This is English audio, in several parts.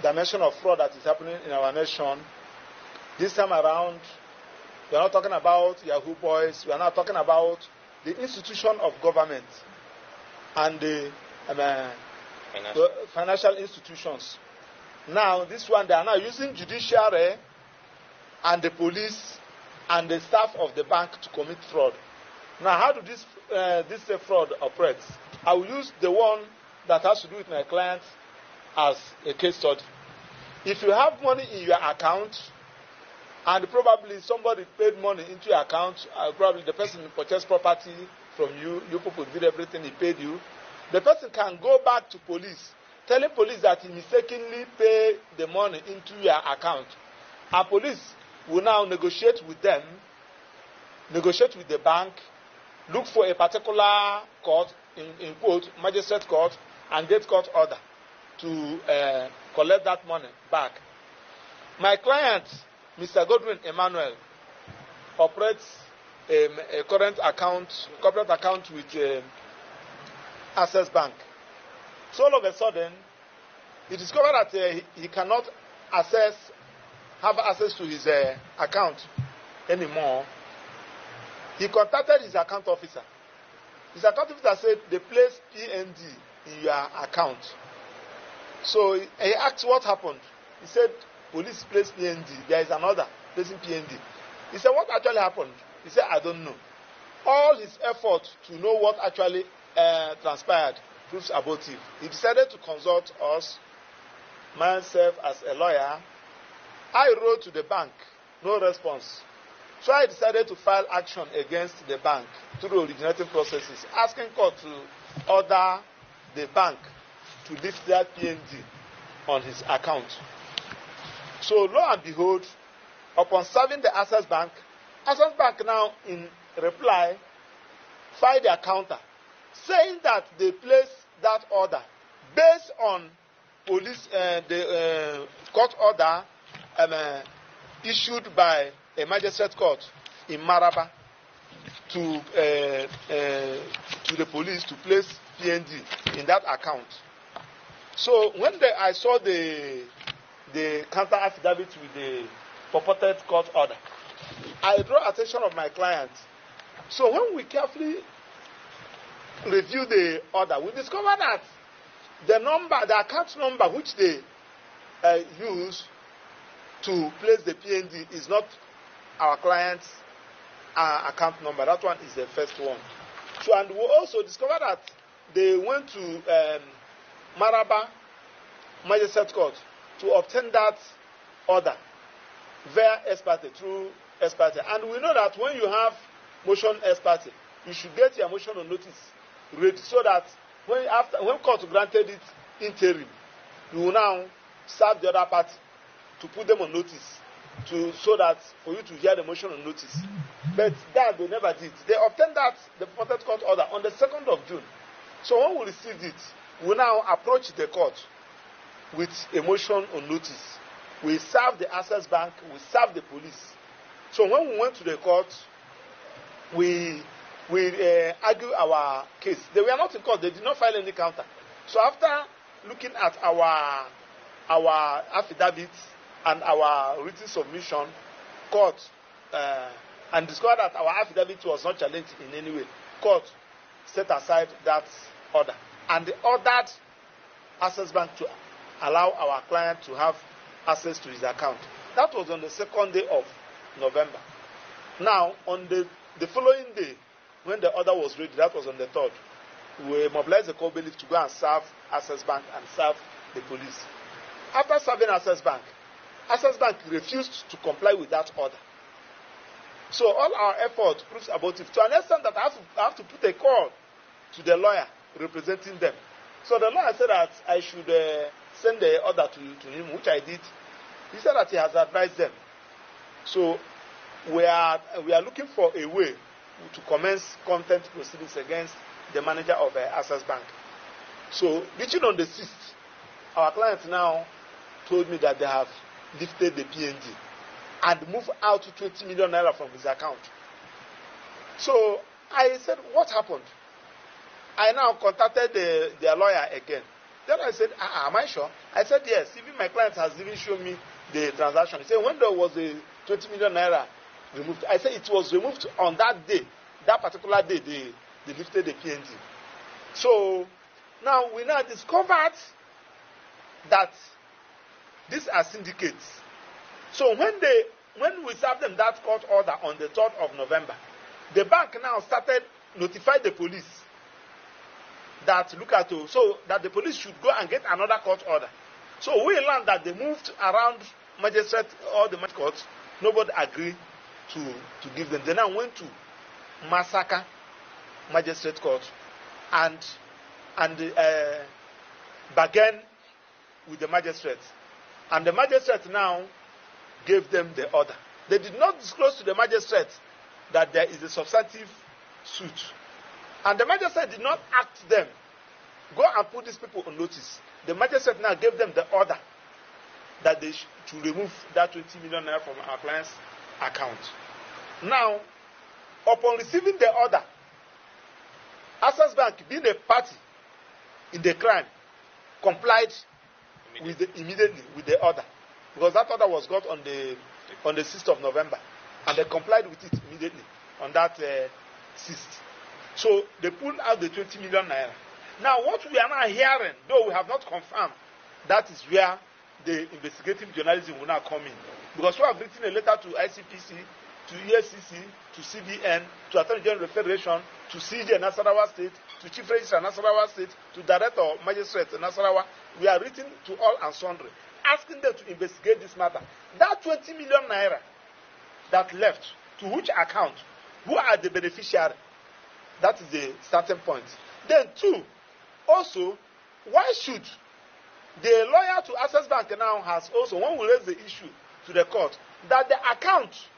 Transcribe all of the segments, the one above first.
dimension of fraud that is happening in our nation. This time around, we are not talking about Yahoo boys. We are not talking about the institution of government and the financial institutions. Now, this one, they are now using judiciary and the police and the staff of the bank to commit fraud. Now, how do this fraud operates? I will use the one that has to do with my clients as a case study. If you have money in your account, and probably somebody paid money into your account, probably the person purchased property from you, you people did everything, he paid you, the person can go back to police, telling police that he mistakenly paid the money into your account. And police will now negotiate with them, negotiate with the bank, look for a particular court, in quote, magistrate court, and get court order to collect that money back. My client, Mr. Godwin Emmanuel, operates a corporate account with Access Bank. So all of a sudden, he discovered that he cannot have access to his account anymore. He contacted his account officer. His account officer said, they placed PND in your account. So he asked what happened. He said, police placed PND. There is another placing PND. He said, what actually happened? He said, I don't know. All his effort to know what actually transpired proves abortive. He decided to consult us, myself as a lawyer. I wrote to the bank, no response. So I decided to file action against the bank through originating processes, asking court to order the bank to lift that PND on his account. So lo and behold, upon serving the Access Bank now in reply filed their counter, saying that they placed that order based on police the court order issued by a magistrate court in Maraba to the police to place PND in that account. So when I saw the counter affidavit with the purported court order, I draw attention of my client. So when we carefully review the order, we discover that the account number which they use to place the PND is not our client's account number. That one is the first one. So, and we also discover that they went to Maraba Magistrate Court to obtain that order via ex parte, through ex parte. And we know that when you have motion ex parte, you should get your motion on notice ready, so that when court granted it interim, you will now serve the other party to put them on notice, so that for you to hear the motion on notice. But that they never did. They obtained the purported court order on the 2nd of June. So when we received it, we now approach the court with a motion on notice. We serve the Access Bank, we serve the police. So when we went to the court, we argue our case. They were not in court, they did not file any counter. So after looking at our affidavits and our written submission, court and discovered that our affidavit was not challenged in any way, court set aside that order. And they ordered Access Bank to allow our client to have access to his account. That was on the 2nd day of November. Now, on the following day, when the order was ready, that was on the 3rd, we mobilized the core bailiff to go and serve Access Bank and serve the police. After serving Access Bank refused to comply with that order. So all our effort proves abortive, to an extent that I have to put a call to the lawyer representing them. So the lawyer said that I should send the order to him, which I did. He said that he has advised them. So we are looking for a way to commence contempt proceedings against the manager of Access Bank. So reaching on the 6th, our client now told me that they have lifted the PND and moved out 20 million naira from his account. So I said, what happened? I now contacted their lawyer again. Then I said, am I sure? I said, yes. Even my client has even shown me the transaction. He said, when there was a 20 million naira removed, I said it was removed on that day. That particular day, they lifted the PNG. So now we now discovered that these are syndicates. So when we served them that court order on the 3rd of November, the bank now started notify the police that so that the police should go and get another court order. So we learned that they moved around magistrate, all the courts. Nobody agreed to give them. They now went to Masaka Magistrate Court and bargained with the magistrate. And the magistrate now gave them the order. They did not disclose to the magistrate that there is a substantive suit. And the magistrate did not ask them, go and put these people on notice. The magistrate now gave them the order that they should remove that 20 million naira from our client's account. Now, upon receiving the order, Access Bank, being a party in the crime, complied immediately with the order. Because that order was got on the 6th of November. And they complied with it immediately on that 6th. So they pulled out the 20 million naira. Now what we are now hearing, though we have not confirmed, that is where the investigative journalism will now come in. Because we have written a letter to ICPC, to EFCC, to CBN, to Attorney General Federation, to CJ Nasarawa State, to Chief Registrar Nasarawa State, to Director of Magistrates Nasarawa. We are written to all and sundry, asking them to investigate this matter. That 20 million naira that left, to which account? Who are the beneficiaries? That is the starting point. Then two, also, why should the lawyer to Access Bank now has also, when we raise the issue to the court, that the account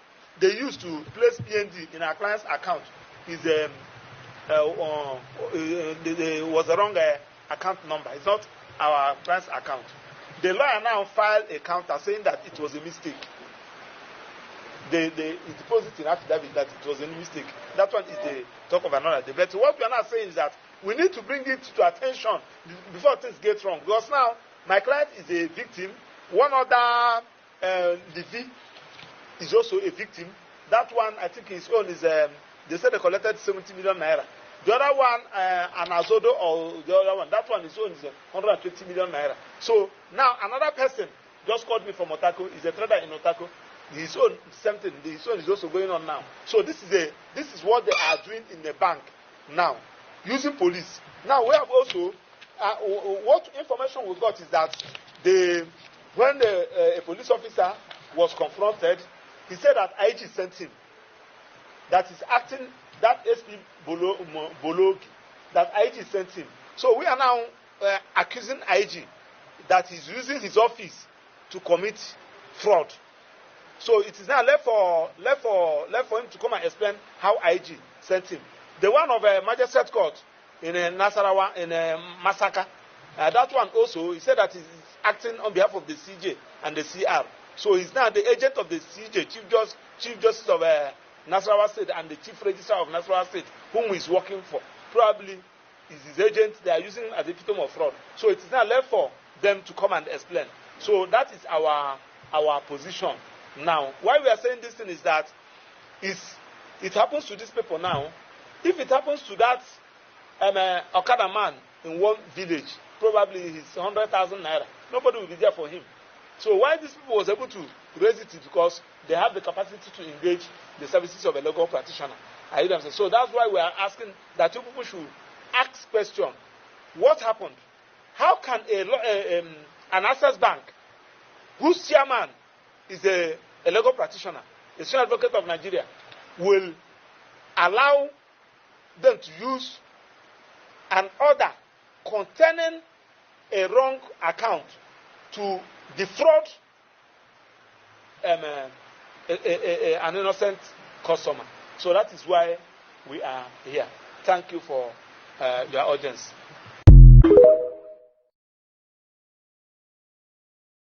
they used to place PND in our client's account is was the wrong account number. It's not our client's account. The lawyer now filed a counter saying that it was a mistake. They deposit in affidavit that it was a mistake. That one is the talk of another day. But what we are now saying is that we need to bring it to attention before things get wrong. Because now my client is a victim. One other Livy is also a victim. That one, I think his own is, they said they collected 70 million naira. The other one, Anazodo, or the other one, that one, his own is 120 million naira. So now another person just called me from Otako, is a trader in Otako. His own, same thing, his own is also going on now. So this is what they are doing in the bank now, using police. Now we have also, what information we got is that when a police officer was confronted, he said that IG sent him. That is acting, that SP Bologi, that IG sent him. So we are now accusing IG that he's using his office to commit fraud. So it is now left for him to come and explain how IG sent him. The one of a magistrate court in Nasarawa, in Masaka, that one also, he said that he's acting on behalf of the CJ and the CR. So he's now the agent of the CJ, Chief Justice of Nasarawa State, and the Chief Registrar of Nasarawa State, whom he's working for. Probably is his agent. They are using him as a victim of fraud. So it is now left for them to come and explain. So that is our position. Now, why we are saying this thing is that it happens to these people now. If it happens to that Okada man in one village, probably he's 100,000 naira. Nobody will be there for him. So why these people was able to raise it is because they have the capacity to engage the services of a legal practitioner. So that's why we are asking that you people should ask question. What happened? How can an Access Bank, whose chairman is a legal practitioner, a senior advocate of Nigeria, will allow them to use an order containing a wrong account to defraud an innocent customer? So that is why we are here. Thank you for your audience.